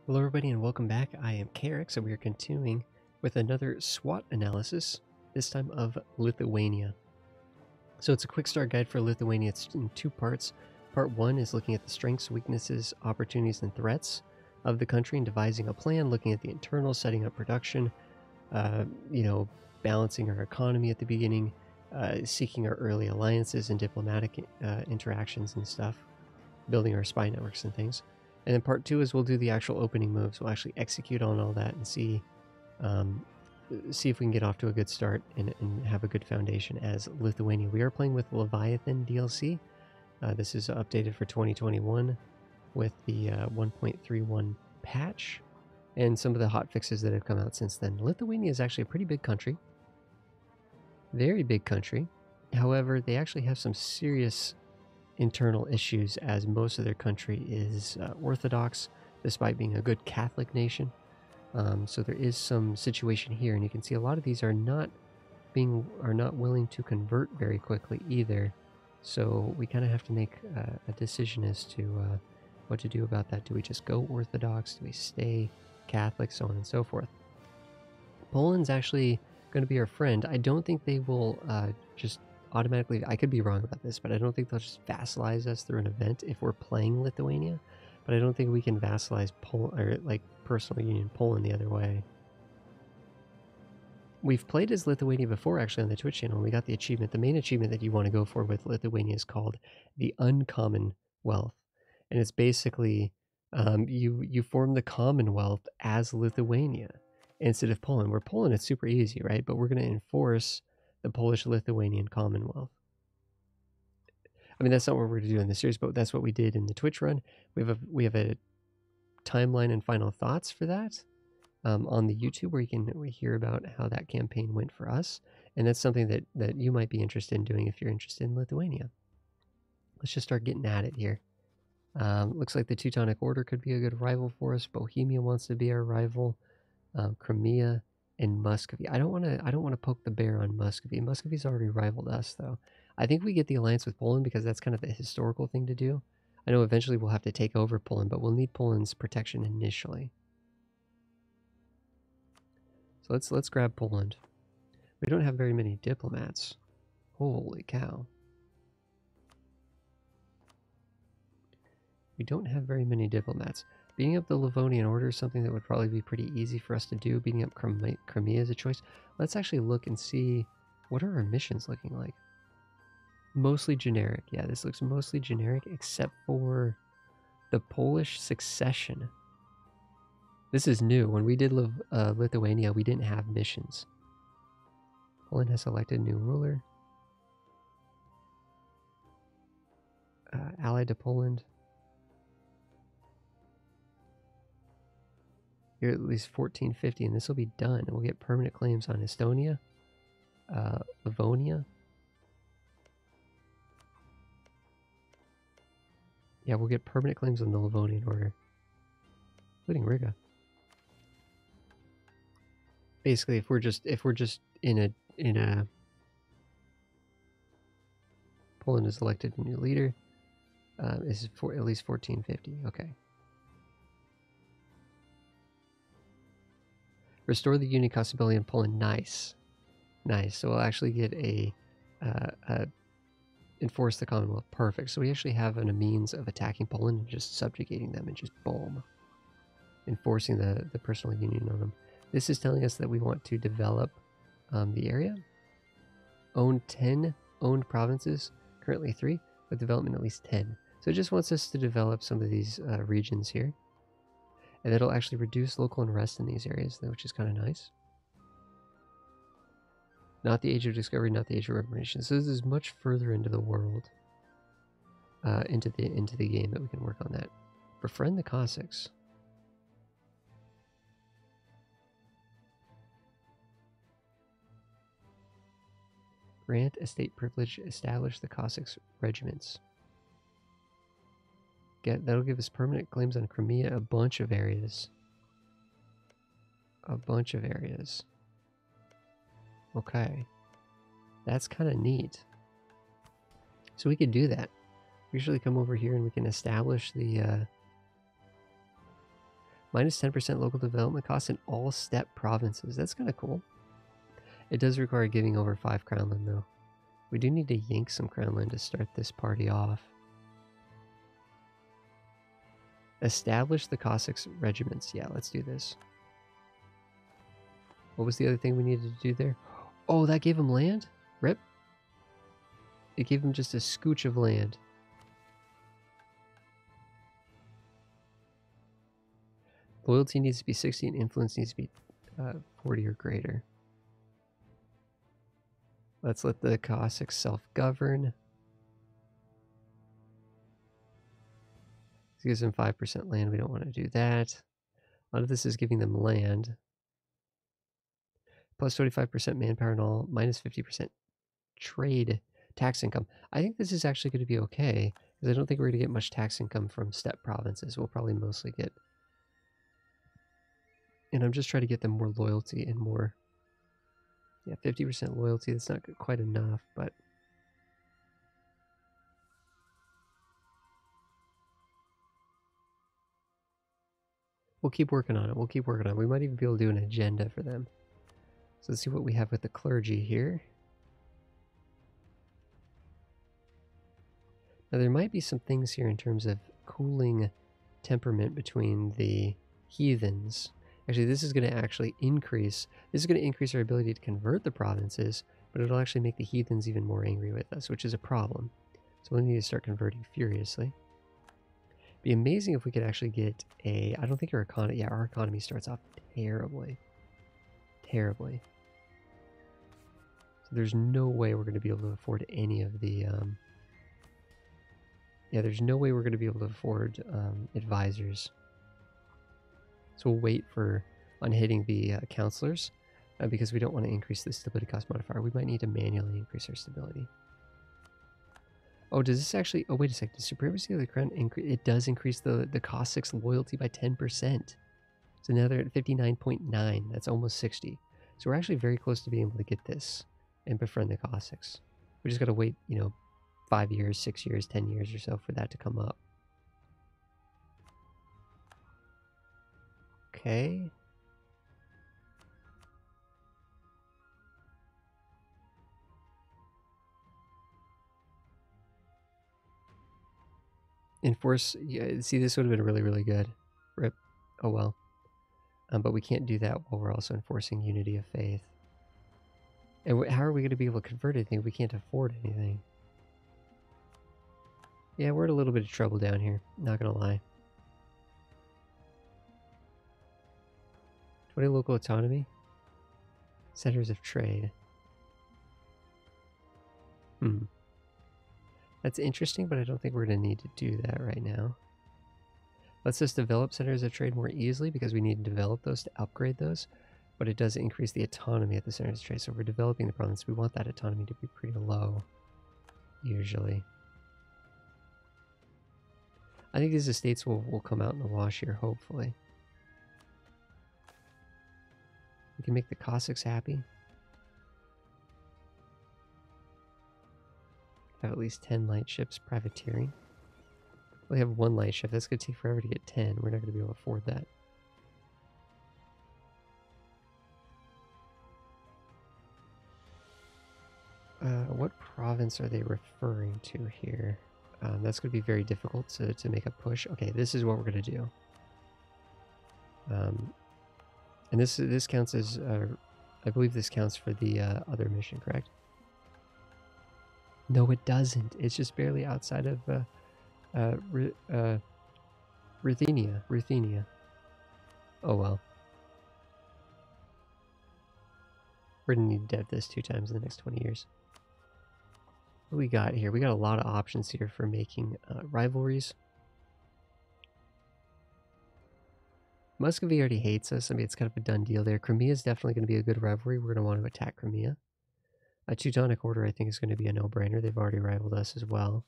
Hello everybody and welcome back. I am Carrick, and we are continuing with another SWOT analysis, this time of Lithuania. So it's a quick start guide for Lithuania. It's in two parts. Part one is looking at the strengths, weaknesses, opportunities, and threats of the country and devising a plan, looking at the internal, setting up production, balancing our economy at the beginning, seeking our early alliances and diplomatic interactions and stuff, building our spy networks and things. And then part two is we'll do the actual opening moves. We'll actually execute on all that and see if we can get off to a good start and have a good foundation as Lithuania. We are playing with Leviathan DLC. This is updated for 2021 with the 1.31 patch and some of the hot fixes that have come out since then. Lithuania is actually a pretty big country. Very big country. However, they actually have some serious internal issues, as most of their country is Orthodox, despite being a good Catholic nation. So there is some situation here, and you can see a lot of these are not willing to convert very quickly either. So we kind of have to make a decision as to what to do about that. Do we just go Orthodox? Do we stay Catholic? So on and so forth. Poland's actually going to be our friend. I don't think they will just automatically, I could be wrong about this, but I don't think they'll just vassalize us through an event if we're playing Lithuania. But I don't think we can vassalize Poland, or like personal union Poland the other way. We've played as Lithuania before actually on the Twitch channel, and we got the achievement. The main achievement that you want to go for with Lithuania is called the Uncommonwealth. And it's basically you form the Commonwealth as Lithuania instead of Poland. Where Poland it's super easy, right? But we're going to enforce the Polish-Lithuanian Commonwealth. I mean, that's not what we're going to do in the series, but that's what we did in the Twitch run. We have a timeline and final thoughts for that on the YouTube, where you can hear about how that campaign went for us. And that's something that you might be interested in doing if you're interested in Lithuania. Let's just start getting at it here. Looks like the Teutonic Order could be a good rival for us. Bohemia wants to be our rival. Crimea and Muscovy. I don't want to poke the bear on Muscovy. Muscovy's already rivaled us, though. I think we get the alliance with Poland because that's kind of the historical thing to do. I know eventually we'll have to take over Poland, but we'll need Poland's protection initially. So let's grab Poland. We don't have very many diplomats. Holy cow. We don't have very many diplomats. Beating up the Livonian Order is something that would probably be pretty easy for us to do. Beating up Crimea is a choice. Let's actually look and see what are our missions looking like. Mostly generic. Yeah, this looks mostly generic except for the Polish succession. This is new. When we did Lithuania, we didn't have missions. Poland has elected a new ruler. Allied to Poland. You're at least 1450, and this will be done. And we'll get permanent claims on Estonia, Livonia. Yeah, we'll get permanent claims on the Livonian Order, including Riga. Basically, if we're just in a Poland has elected a new leader, is for at least 1450. Okay. Restore the Union Possibility in Poland. Nice. Nice. So we'll actually get a enforce the Commonwealth. Perfect. So we actually have a means of attacking Poland and just subjugating them and just boom. Enforcing the personal union on them. This is telling us that we want to develop the area. Own 10 owned provinces. Currently 3, with development at least 10. So it just wants us to develop some of these regions here. And that'll actually reduce local unrest in these areas, which is kind of nice. Not the Age of Discovery, not the Age of Reformation. So this is much further into the world, into the game that we can work on that. Befriend the Cossacks. Grant estate privilege. Establish the Cossacks regiments. That'll give us permanent claims on Crimea, a bunch of areas. A bunch of areas. Okay. That's kind of neat. So we could do that. We usually come over here and we can establish the Minus 10% local development costs in all steppe provinces. That's kind of cool. It does require giving over 5 crownland, though. We do need to yank some crownland to start this party off. Establish the Cossacks regiments. Yeah, let's do this. What was the other thing we needed to do there? Oh, that gave them land? Rip. It gave them just a scooch of land. Loyalty needs to be 60 and influence needs to be 40 or greater. Let's let the Cossacks self-govern. This gives them 5% land. We don't want to do that. A lot of this is giving them land. Plus 25% manpower and all. Minus 50% trade tax income. I think this is actually going to be okay, because I don't think we're going to get much tax income from steppe provinces. We'll probably mostly get... And I'm just trying to get them more loyalty and more... Yeah, 50% loyalty. That's not quite enough, but... We'll keep working on it. We'll keep working on it. We might even be able to do an agenda for them. So let's see what we have with the clergy here. Now there might be some things here in terms of cooling temperament between the heathens. Actually, this is going to actually increase... This is going to increase our ability to convert the provinces, but it'll actually make the heathens even more angry with us, which is a problem. So we'll need to start converting furiously. Be amazing if we could actually get a... I don't think our economy... Yeah, our economy starts off terribly. Terribly. So there's no way we're going to be able to afford any of the... Yeah, there's no way we're going to be able to afford advisors. So we'll wait on hitting the counselors because we don't want to increase the stability cost modifier. We might need to manually increase our stability. Oh, does this actually... Oh, wait a second. Does supremacy of the crown increase? It does increase the Cossacks' loyalty by 10%. So now they're at 59.9. That's almost 60. So we're actually very close to being able to get this and befriend the Cossacks. We just got to wait, 5 years, 6 years, 10 years or so for that to come up. Okay. Enforce... Yeah, see, this would have been really, really good. Rip. Oh, well. But we can't do that while we're also enforcing unity of faith. And how are we going to be able to convert anything? We can't afford anything. Yeah, we're in a little bit of trouble down here. Not going to lie. 20 local autonomy. Centers of trade. That's interesting, but I don't think we're going to need to do that right now. Let's just develop centers of trade more easily because we need to develop those to upgrade those. But it does increase the autonomy at the centers of trade. So if we're developing the province, we want that autonomy to be pretty low, usually. I think these estates will come out in the wash here, hopefully. We can make the Cossacks happy. Have at least 10 light ships privateering. We have 1 light ship. That's going to take forever to get 10. We're not going to be able to afford that. What province are they referring to here? That's going to be very difficult to make a push. Okay, this is what we're going to do. And this counts as... I believe this counts for the other mission, correct? No, it doesn't. It's just barely outside of Ruthenia. Oh well. We're going to need to dev this 2 times in the next 20 years. What do we got here? We got a lot of options here for making rivalries. Muscovy already hates us. I mean, it's kind of a done deal there. Crimea is definitely going to be a good rivalry. We're going to want to attack Crimea. A Teutonic Order, I think, is going to be a no-brainer. They've already rivaled us as well.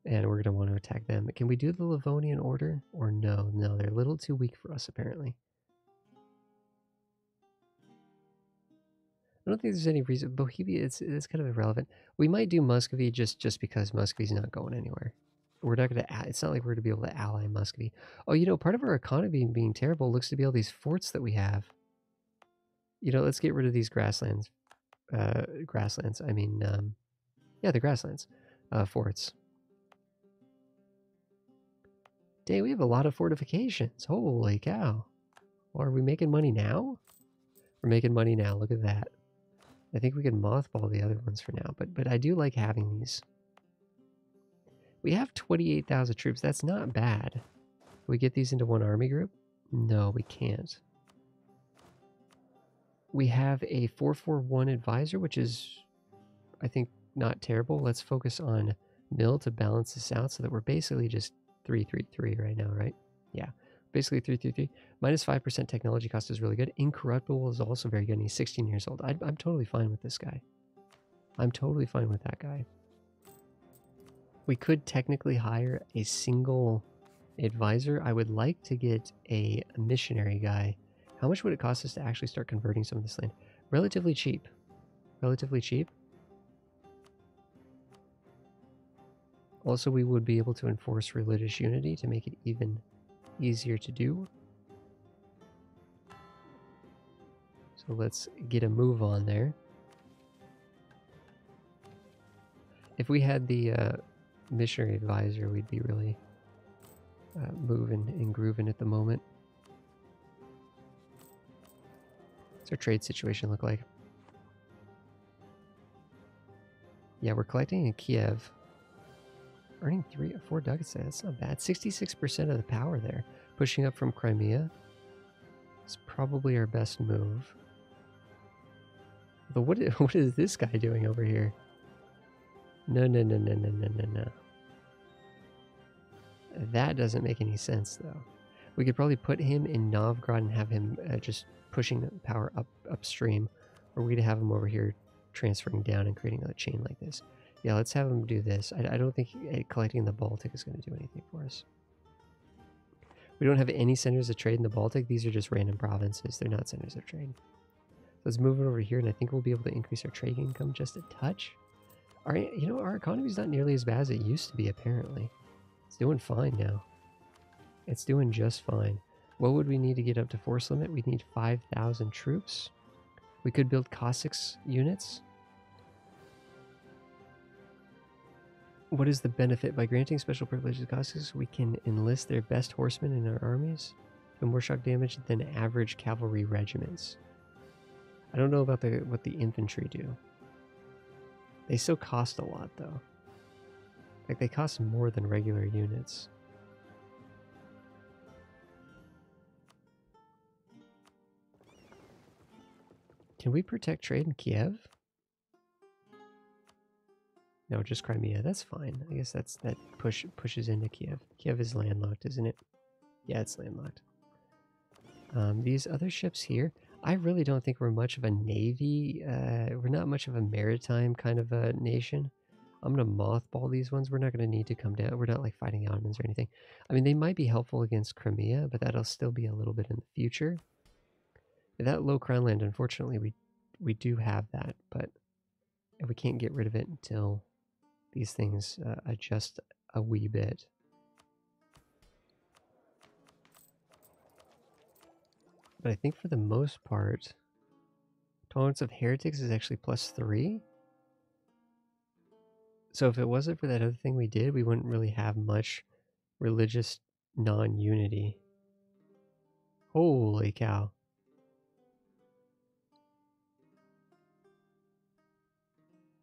And we're going to want to attack them. Can we do the Livonian Order? Or no? No, they're a little too weak for us, apparently. I don't think there's any reason. Bohemia, it's kind of irrelevant. We might do Muscovy just because Muscovy's not going anywhere. We're not going to, it's not like we're going to be able to ally Muscovy. Oh, you know, part of our economy being terrible looks to be all these forts that we have. You know, let's get rid of these grasslands. I mean, yeah, the grasslands. Forts. Dang, we have a lot of fortifications. Holy cow. Well, are we making money now? We're making money now. Look at that. I think we can mothball the other ones for now, but I do like having these. We have 28,000 troops. That's not bad. Can we get these into one army group? No, we can't. We have a 441 advisor, which is, I think, not terrible. Let's focus on mill to balance this out so that we're basically just 333 right now, right? Yeah, basically 333. Minus 5% technology cost is really good. Incorruptible is also very good, and he's 16 years old. I'm totally fine with this guy. I'm totally fine with that guy. We could technically hire a single advisor. I would like to get a missionary guy. How much would it cost us to actually start converting some of this land? Relatively cheap. Relatively cheap. Also, we would be able to enforce religious unity to make it even easier to do. So let's get a move on there. If we had the missionary advisor, we'd be really moving and grooving at the moment. What's our trade situation look like? Yeah, we're collecting in Kiev. Earning 3 or 4 ducats there. That's not bad. 66% of the power there. Pushing up from Crimea. It's probably our best move. But what is this guy doing over here? No. That doesn't make any sense, though. We could probably put him in Novgorod and have him just pushing the power upstream. Or we could have him over here transferring down and creating a chain like this. Yeah, let's have him do this. I don't think collecting the Baltic is going to do anything for us. We don't have any centers of trade in the Baltic. These are just random provinces. They're not centers of trade. Let's move it over here, and I think we'll be able to increase our trade income just a touch. Our economy's not nearly as bad as it used to be, apparently. It's doing fine now. It's doing just fine. What would we need to get up to force limit? We'd need 5,000 troops. We could build Cossacks units. What is the benefit? By granting special privileges to Cossacks, we can enlist their best horsemen in our armies. Do more shock damage than average cavalry regiments. I don't know about what the infantry do. They still cost a lot, though. Like, they cost more than regular units. Can we protect trade in Kiev? No, just Crimea. That's fine. I guess that pushes into Kiev. Kiev is landlocked, isn't it? Yeah, it's landlocked. These other ships here, I really don't think we're much of a navy. We're not much of a maritime kind of a nation. I'm going to mothball these ones. We're not going to need to come down. We're not like fighting the Ottomans or anything. I mean, they might be helpful against Crimea, but that'll still be a little bit in the future. That low crown land, unfortunately, we do have that, but we can't get rid of it until these things adjust a wee bit. But I think for the most part, tolerance of heretics is actually +3. So if it wasn't for that other thing we did, we wouldn't really have much religious non-unity. Holy cow.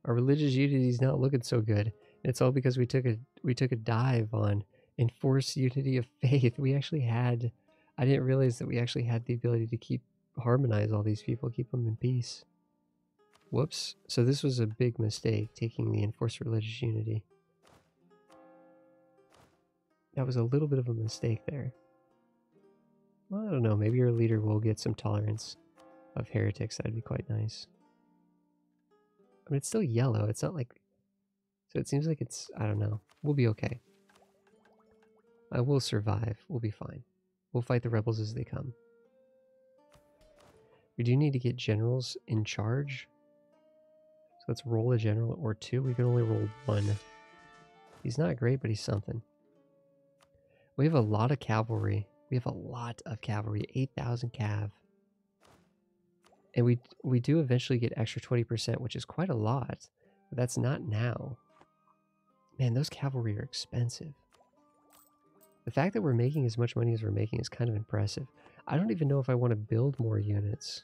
Our religious unity is not looking so good. And it's all because we took a dive on enforced unity of faith. We actually had, I didn't realize that we actually had the ability to harmonize all these people, keep them in peace. Whoops. So this was a big mistake, taking the enforced religious unity. That was a little bit of a mistake there. Well, I don't know. Maybe our leader will get some tolerance of heretics. That'd be quite nice. I mean, it's still yellow. It's not like... So it seems like it's... I don't know. We'll be okay. I will survive. We'll be fine. We'll fight the rebels as they come. We do need to get generals in charge. So let's roll a general or 2. We can only roll 1. He's not great, but he's something. We have a lot of cavalry. We have a lot of cavalry. 8,000 cav. And we do eventually get extra 20%, which is quite a lot. But that's not now. Man, those cavalry are expensive. The fact that we're making as much money as we're making is kind of impressive. I don't even know if I want to build more units.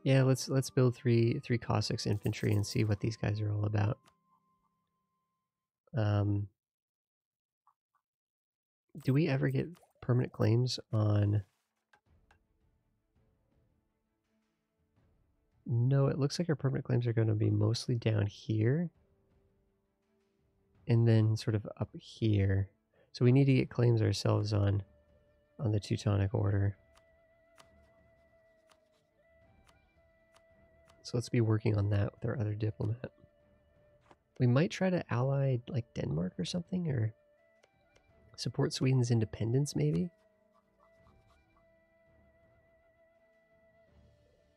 Yeah, let's build three Cossacks infantry and see what these guys are all about. Do we ever get permanent claims on... No, it looks like our permanent claims are going to be mostly down here. And then sort of up here. So we need to get claims ourselves on the Teutonic Order. So let's be working on that with our other diplomat. We might try to ally like Denmark or something, or support Sweden's independence maybe.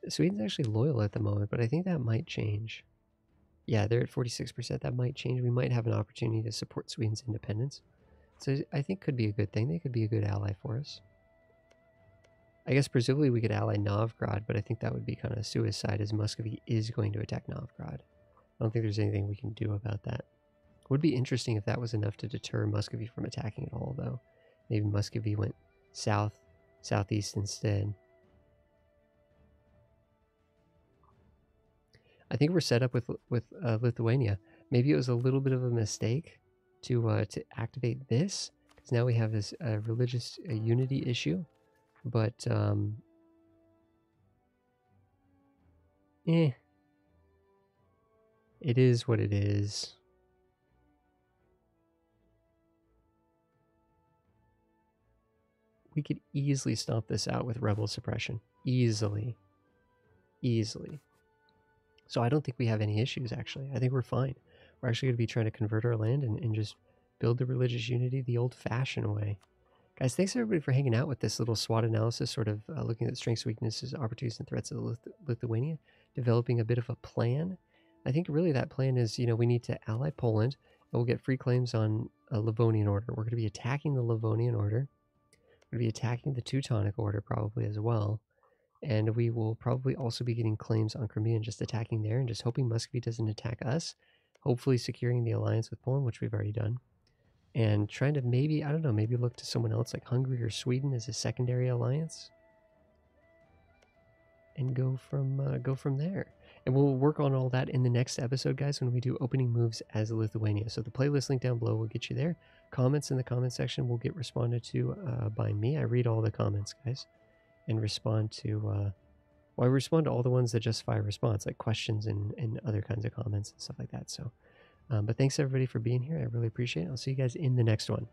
Sweden's actually loyal at the moment, but I think that might change. Yeah, they're at 46%. That might change. We might have an opportunity to support Sweden's independence. So I think could be a good thing. They could be a good ally for us. I guess presumably we could ally Novgorod, but I think that would be kind of suicide as Muscovy is going to attack Novgorod. I don't think there's anything we can do about that. It would be interesting if that was enough to deter Muscovy from attacking at all, though. Maybe Muscovy went southeast instead. I think we're set up with Lithuania. Maybe it was a little bit of a mistake to activate this, because now we have this religious unity issue. But it is what it is. We could easily stomp this out with rebel suppression. Easily. So I don't think we have any issues, actually. I think we're fine. We're actually going to be trying to convert our land and just build the religious unity the old-fashioned way. Guys, thanks everybody for hanging out with this little SWOT analysis, sort of looking at strengths, weaknesses, opportunities, and threats of Lithuania, developing a bit of a plan. I think really that plan is, you know, we need to ally Poland, and we'll get free claims on a Livonian Order. We're going to be attacking the Livonian Order. We're going to be attacking the Teutonic Order probably as well. And we will probably also be getting claims on Crimea and just attacking there and just hoping Muscovy doesn't attack us. Hopefully securing the alliance with Poland, which we've already done. And trying to maybe, I don't know, maybe look to someone else like Hungary or Sweden as a secondary alliance. And go from there. And we'll work on all that in the next episode, guys, when we do opening moves as Lithuania. So the playlist link down below will get you there. Comments in the comment section will get responded to by me. I read all the comments, guys. And respond to, well, I respond to all the ones that justify a response, like questions and other kinds of comments and stuff like that. So, but thanks everybody for being here. I really appreciate it. I'll see you guys in the next one.